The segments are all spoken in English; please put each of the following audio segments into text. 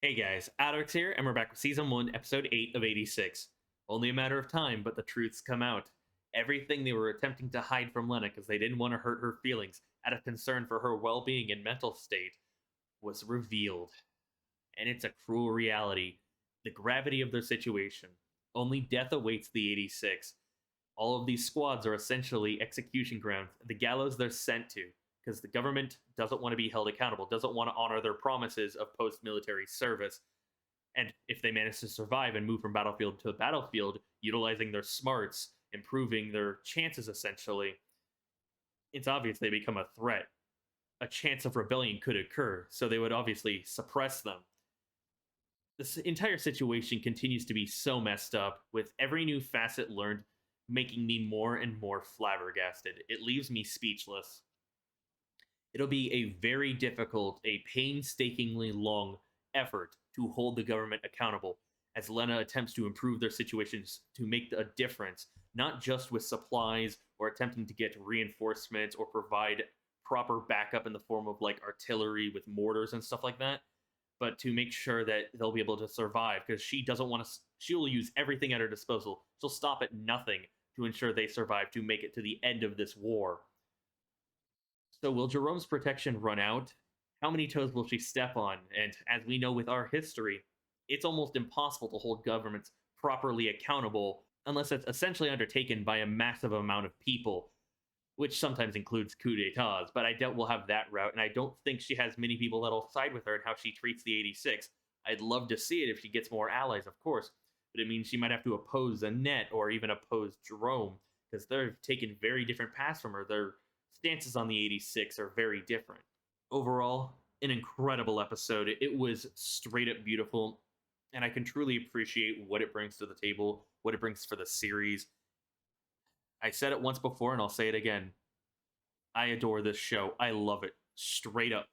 Hey guys, AlduicS here, and we're back with Season 1, Episode 8 of 86. Only a matter of time, but the truths come out. Everything they were attempting to hide from Lena because they didn't want to hurt her feelings out of concern for her well-being and mental state was revealed. And it's a cruel reality. The gravity of their situation. Only death awaits the 86. All of these squads are essentially execution grounds, the gallows they're sent to, because the government doesn't want to be held accountable, doesn't want to honor their promises of post-military service. And if they manage to survive and move from battlefield to battlefield, utilizing their smarts, improving their chances essentially, it's obvious they become a threat. A chance of rebellion could occur, so they would obviously suppress them. This entire situation continues to be so messed up, with every new facet learned making me more and more flabbergasted. It leaves me speechless. It'll be a very difficult, a painstakingly long effort to hold the government accountable as Lena attempts to improve their situations to make a difference, not just with supplies or attempting to get reinforcements or provide proper backup in the form of like artillery with mortars and stuff like that, but to make sure that they'll be able to survive because she doesn't want to. She will use everything at her disposal. She'll stop at nothing to ensure they survive to make it to the end of this war. So will Jerome's protection run out? How many toes will she step on? And as we know with our history, it's almost impossible to hold governments properly accountable unless it's essentially undertaken by a massive amount of people, which sometimes includes coups d'etats, but I doubt we'll have that route, and I don't think she has many people that'll side with her in how she treats the 86. I'd love to see it if she gets more allies, of course, but it means she might have to oppose Annette or even oppose Jerome, because they've taken very different paths from her. Their stances on the 86 are very different. Overall, an incredible episode. It was straight up beautiful, and I can truly appreciate what it brings to the table, what it brings for the series. I said it once before, and I'll say it again. I adore this show. I love it. Straight up.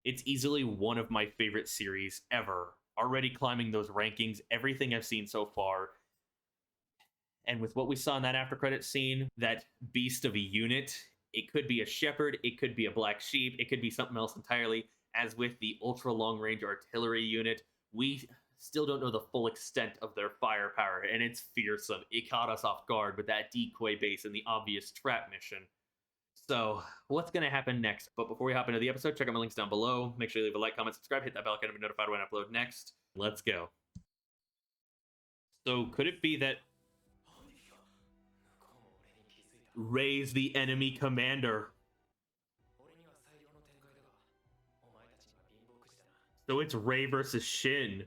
It's easily one of my favorite series ever. Already climbing those rankings, everything I've seen so far. And with what we saw in that after credit scene, that beast of a unit, it could be a shepherd, it could be a black sheep, it could be something else entirely. As with the ultra long range artillery unit, we still don't know the full extent of their firepower, and it's fearsome. It caught us off guard with that decoy base and the obvious trap mission. So, what's going to happen next? But before we hop into the episode, check out my links down below. Make sure you leave a like, comment, subscribe, hit that bell icon to be notified when I upload next. Let's go. So, could it be that Rei's the enemy commander? So it's Rei versus Shin.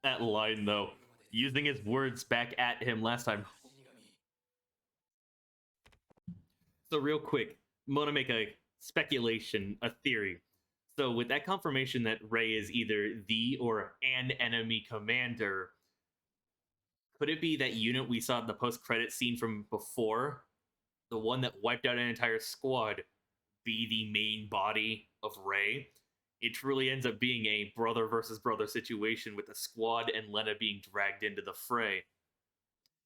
That line, though. Using his words back at him last time. So real quick, I'm going to make a speculation, a theory. So with that confirmation that Rei is either the or an enemy commander, could it be that unit we saw in the post-credit scene from before, the one that wiped out an entire squad, be the main body of Rei? It truly ends up being a brother versus brother situation with the squad and Lena being dragged into the fray.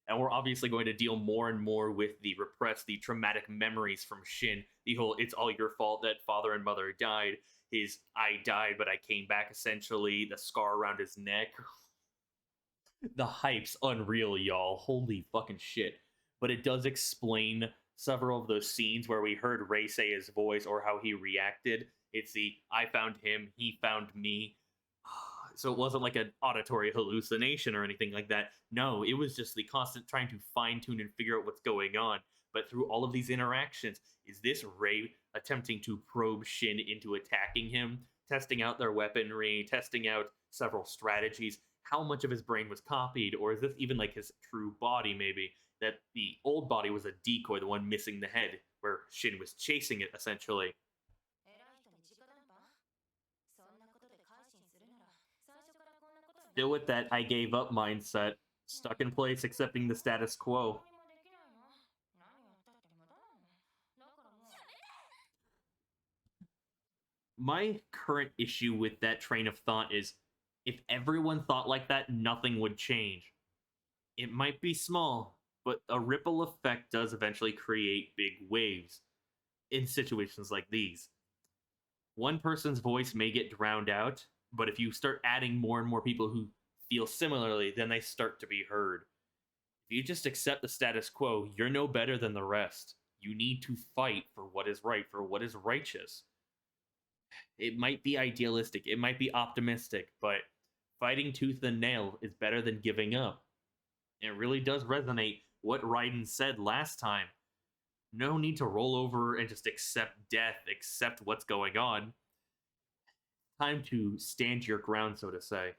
And we're obviously going to deal more and more with the repressed, the traumatic memories from Shin. The whole, it's all your fault that father and mother died. His, I died, but I came back, essentially. The scar around his neck. The hype's unreal, y'all. Holy fucking shit. But it does explain several of those scenes where we heard Rei say his voice or how he reacted. It's the, I found him, he found me. So it wasn't like an auditory hallucination or anything like that. No, it was just the constant trying to fine-tune and figure out what's going on. But through all of these interactions, is this Rei attempting to probe Shin into attacking him, testing out their weaponry, testing out several strategies? How much of his brain was copied? Or is this even like his true body, maybe? That the old body was a decoy, the one missing the head, where Shin was chasing it, essentially. Still with that I gave up mindset, stuck in place accepting the status quo. My current issue with that train of thought is, if everyone thought like that, nothing would change. It might be small, but a ripple effect does eventually create big waves. in situations like these. One person's voice may get drowned out, but if you start adding more and more people who feel similarly, then they start to be heard. If you just accept the status quo, you're no better than the rest. You need to fight for what is right, for what is righteous. It might be idealistic, it might be optimistic, but fighting tooth and nail is better than giving up. It really does resonate what Raiden said last time. No need to roll over and just accept death, accept what's going on. Time to stand your ground, so to say.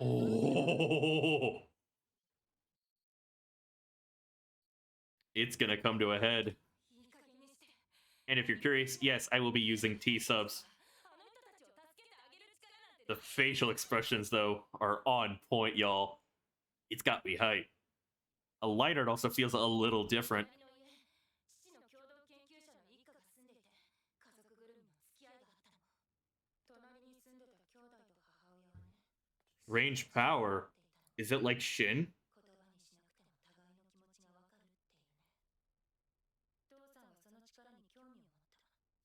Oh, it's gonna come to a head. And if you're curious, yes, I will be using T-subs. The facial expressions, though, are on point, y'all. It's got me hyped. A light art also feels a little different. Range power? Is it like Shin?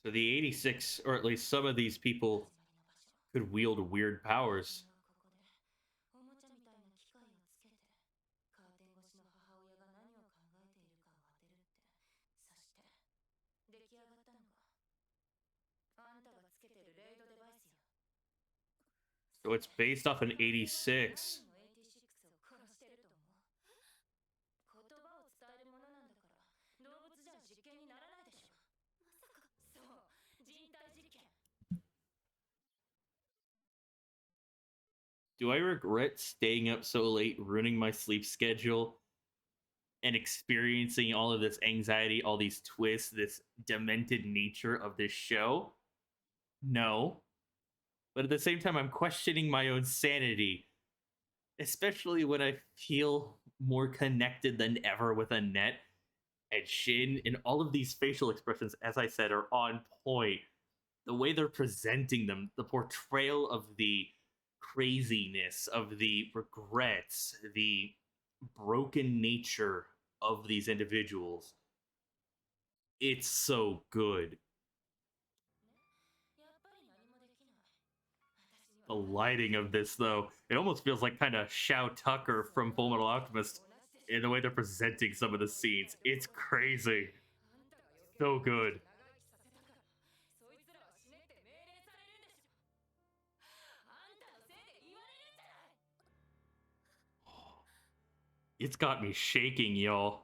So the 86, or at least some of these people, could wield weird powers. So it's based off an 86. Do I regret staying up so late, ruining my sleep schedule, and experiencing all of this anxiety, all these twists, this demented nature of this show? No. But at the same time, I'm questioning my own sanity, especially when I feel more connected than ever with Annette and Shin, and all of these facial expressions, as I said, are on point. The way they're presenting them, the portrayal of the craziness, of the regrets, the broken nature of these individuals. It's so good. The lighting of this, though, it almost feels like kind of Shao Tucker from Full Metal Alchemist in the way they're presenting some of the scenes. It's crazy. So good. It's got me shaking, y'all.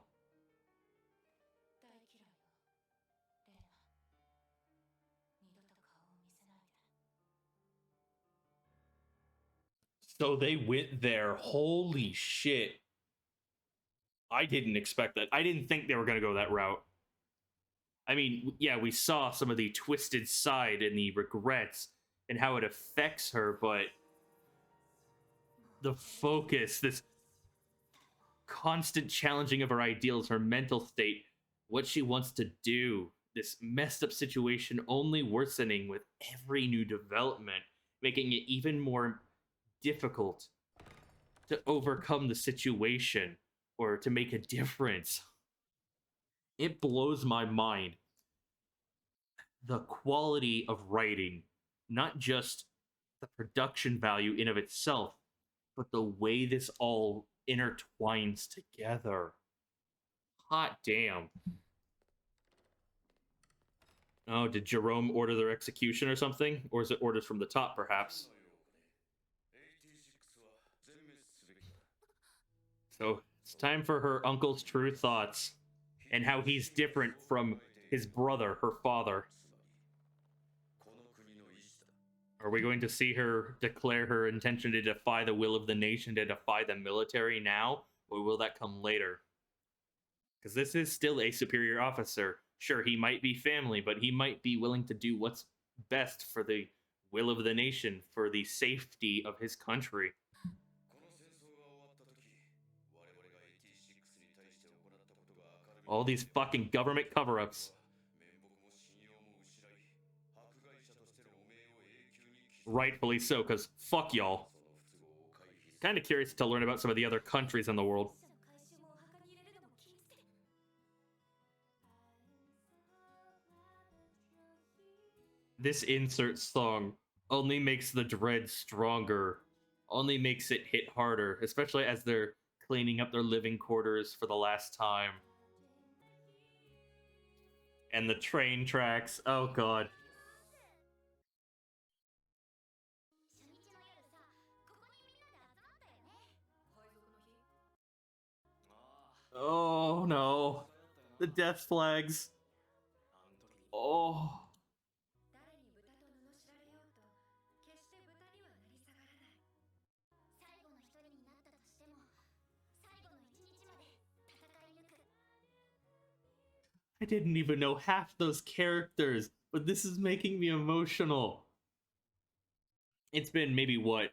So they went there. Holy shit. I didn't expect that. I didn't think they were going to go that route. I mean, yeah, we saw some of the twisted side and the regrets and how it affects her, but the focus, this constant challenging of her ideals, her mental state, what she wants to do, this messed up situation only worsening with every new development, making it even more difficult to overcome the situation or to make a difference. It blows my mind. The quality of writing, not just the production value in of itself, but the way this all intertwines together. Hot damn. Oh, did Jerome order their execution or something? Or is it orders from the top, perhaps? So it's time for her uncle's true thoughts and how he's different from his brother, her father. Are we going to see her declare her intention to defy the will of the nation, to defy the military now? Or will that come later? Because this is still a superior officer. Sure, he might be family, but he might be willing to do what's best for the will of the nation, for the safety of his country. All these fucking government cover-ups. Rightfully so, because fuck y'all. Kind of curious to learn about some of the other countries in the world. This insert song only makes the dread stronger, only makes it hit harder, especially as they're cleaning up their living quarters for the last time. And the train tracks, oh god. Oh no. The death flags. Oh. I didn't even know half those characters, but this is making me emotional. It's been maybe what,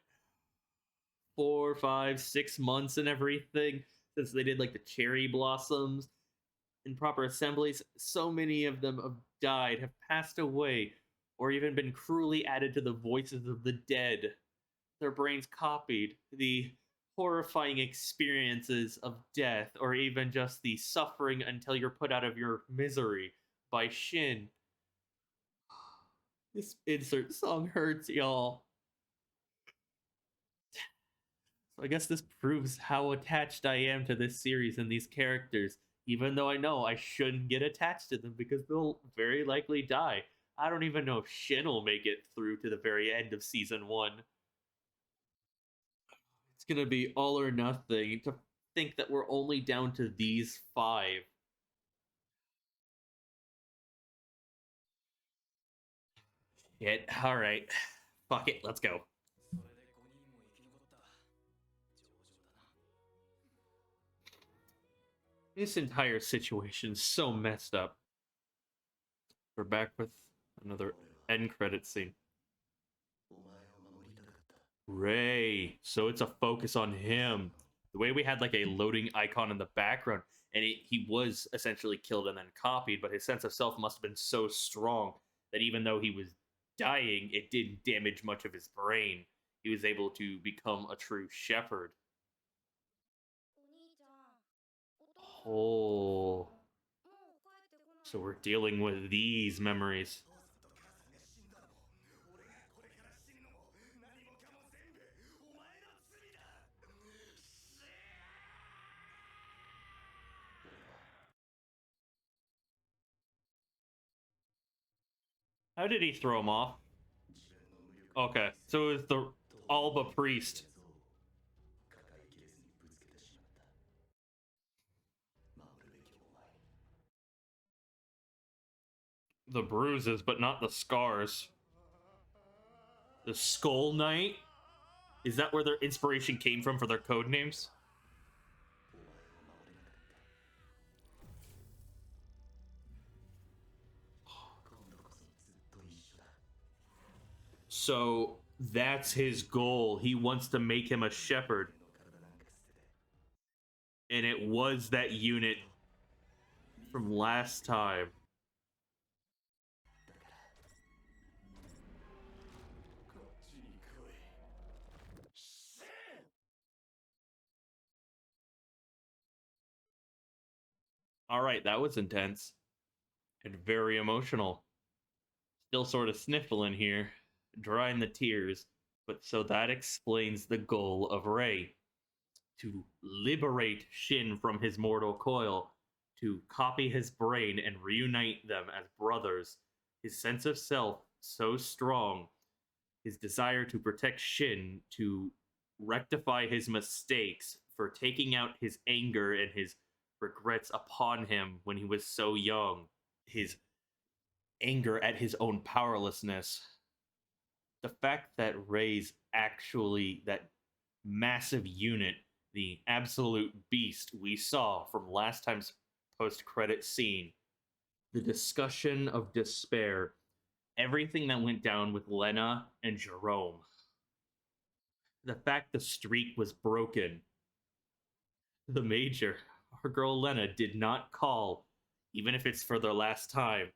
4, 5, 6 months and everything since they did like the cherry blossoms and proper assemblies. So many of them have died, have passed away, or even been cruelly added to the voices of the dead. Their brains copied the horrifying experiences of death, or even just the suffering until you're put out of your misery by Shin. This insert song hurts, y'all. So I guess this proves how attached I am to this series and these characters, even though I know I shouldn't get attached to them because they'll very likely die. I don't even know if Shin will make it through to the very end of season 1. It's gonna be all or nothing. To think that we're only down to these 5. Shit. Alright. Fuck it, let's go. This entire situation's so messed up. We're back with another end credit scene. Ray. So it's a focus on him. The way we had like a loading icon in the background, and he was essentially killed and then copied, but his sense of self must have been so strong that even though he was dying, it didn't damage much of his brain. He was able to become a true shepherd. Oh. So we're dealing with these memories. How did he throw him off? Okay, so it was the Alba priest. The bruises, but not the scars. The Skull Knight? Is that where their inspiration came from for their code names? So that's his goal. He wants to make him a shepherd. And it was that unit from last time. All right, that was intense and very emotional. Still sort of sniffling here, drying the tears. But so that explains the goal of Rei, to liberate Shin from his mortal coil, to copy his brain and reunite them as brothers. His sense of self so strong, his desire to protect Shin, to rectify his mistakes, for taking out his anger and his regrets upon him when he was so young, his anger at his own powerlessness. The fact that Rei's actually that massive unit, the absolute beast we saw from last time's post-credit scene, the discussion of despair, everything that went down with Lena and Jerome, the fact the streak was broken, the major, our girl Lena, did not call, even if it's for the last time,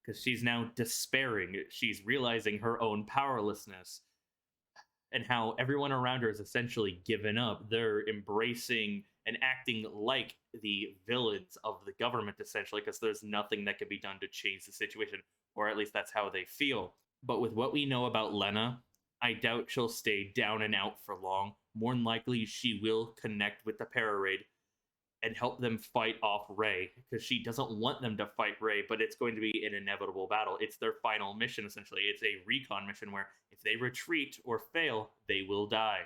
because she's now despairing. She's realizing her own powerlessness and how everyone around her is essentially given up. They're embracing and acting like the villains of the government, essentially, because there's nothing that can be done to change the situation. or at least that's how they feel. But with what we know about Lena, I doubt she'll stay down and out for long. More than likely, she will connect with the Para-Raid and help them fight off Ray, because she doesn't want them to fight Ray, but it's going to be an inevitable battle. It's their final mission, essentially. It's a recon mission where if they retreat or fail, they will die.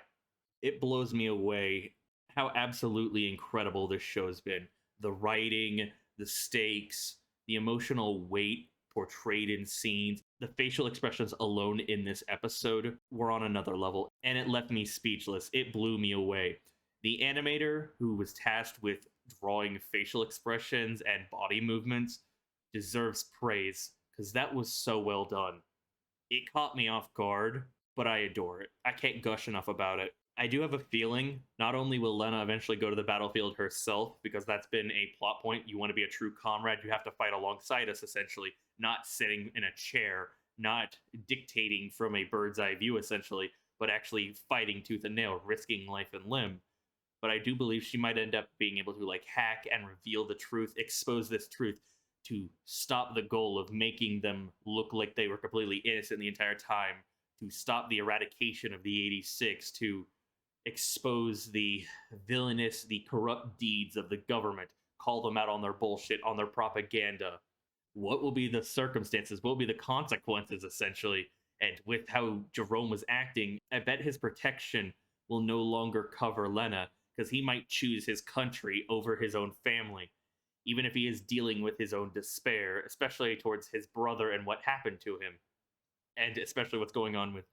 It blows me away how absolutely incredible this show's been. The writing, the stakes, the emotional weight portrayed in scenes, the facial expressions alone in this episode were on another level, and it left me speechless. It blew me away. The animator who was tasked with drawing facial expressions and body movements deserves praise, because that was so well done. It caught me off guard, but I adore it. I can't gush enough about it. I do have a feeling not only will Lena eventually go to the battlefield herself, because that's been a plot point. You want to be a true comrade, you have to fight alongside us, essentially, not sitting in a chair, not dictating from a bird's eye view, essentially, but actually fighting tooth and nail, risking life and limb. But I do believe she might end up being able to like hack and reveal the truth, expose this truth to stop the goal of making them look like they were completely innocent the entire time, to stop the eradication of the 86, to expose the villainous, the corrupt deeds of the government, call them out on their bullshit, on their propaganda. What will be the circumstances? What will be the consequences, essentially? And with how Jerome was acting, I bet his protection will no longer cover Lena, because he might choose his country over his own family, even if he is dealing with his own despair, especially towards his brother and what happened to him, and especially what's going on with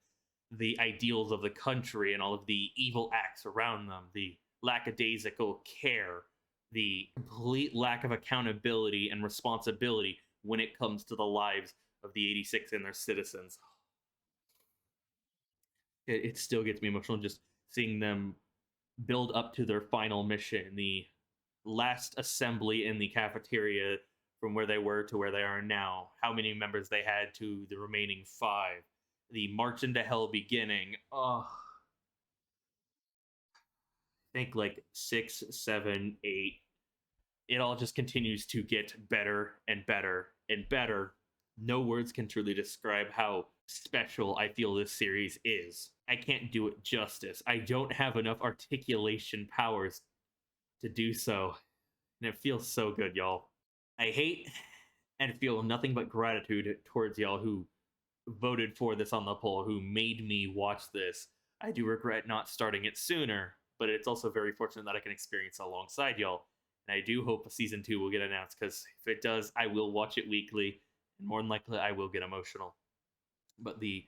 the ideals of the country and all of the evil acts around them, the lackadaisical care, the complete lack of accountability and responsibility when it comes to the lives of the 86 and their citizens. It still gets me emotional just seeing them build up to their final mission, the last assembly in the cafeteria from where they were to where they are now, how many members they had to the remaining 5, the march into hell beginning. Oh, I think like 6, 7, 8. It all just continues to get better and better and better. No words can truly describe how special I feel this series is. I can't do it justice. I don't have enough articulation powers to do so. And it feels so good, y'all. I hate and feel nothing but gratitude towards y'all who voted for this on the poll, who made me watch this. I do regret not starting it sooner, but it's also very fortunate that I can experience it alongside y'all. And I do hope a season 2 will get announced, because if it does, I will watch it weekly, and more than likely, I will get emotional. But the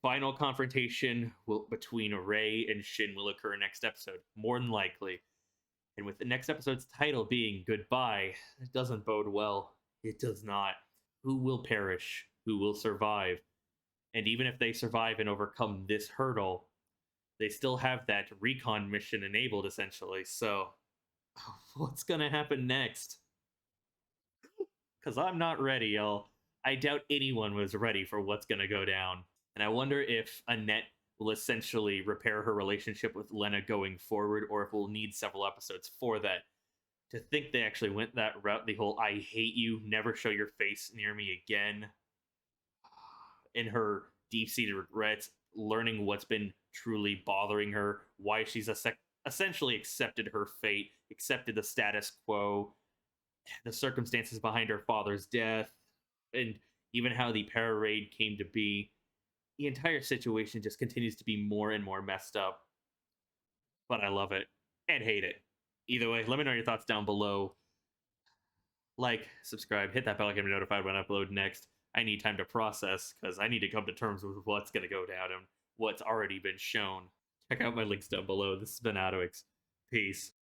final confrontation between Ray and Shin will occur next episode, more than likely. And with the next episode's title being Goodbye, it doesn't bode well. It does not. Who will perish? Who will survive? And even if they survive and overcome this hurdle, they still have that recon mission enabled, essentially. So, what's going to happen next? Because I'm not ready, y'all. I doubt anyone was ready for what's going to go down. And I wonder if Annette will essentially repair her relationship with Lena going forward, or if we'll need several episodes for that. To think they actually went that route, the whole I hate you, never show your face near me again. In her deep-seated regrets, learning what's been truly bothering her, why she's essentially accepted her fate, accepted the status quo, the circumstances behind her father's death, and even how the Para-Raid came to be. The entire situation just continues to be more and more messed up. But I love it and hate it. Either way, let me know your thoughts down below. Like, subscribe, hit that bell to be notified when I upload next. I need time to process, because I need to come to terms with what's going to go down and what's already been shown. Check out my links down below. This has been AlduicS. Peace.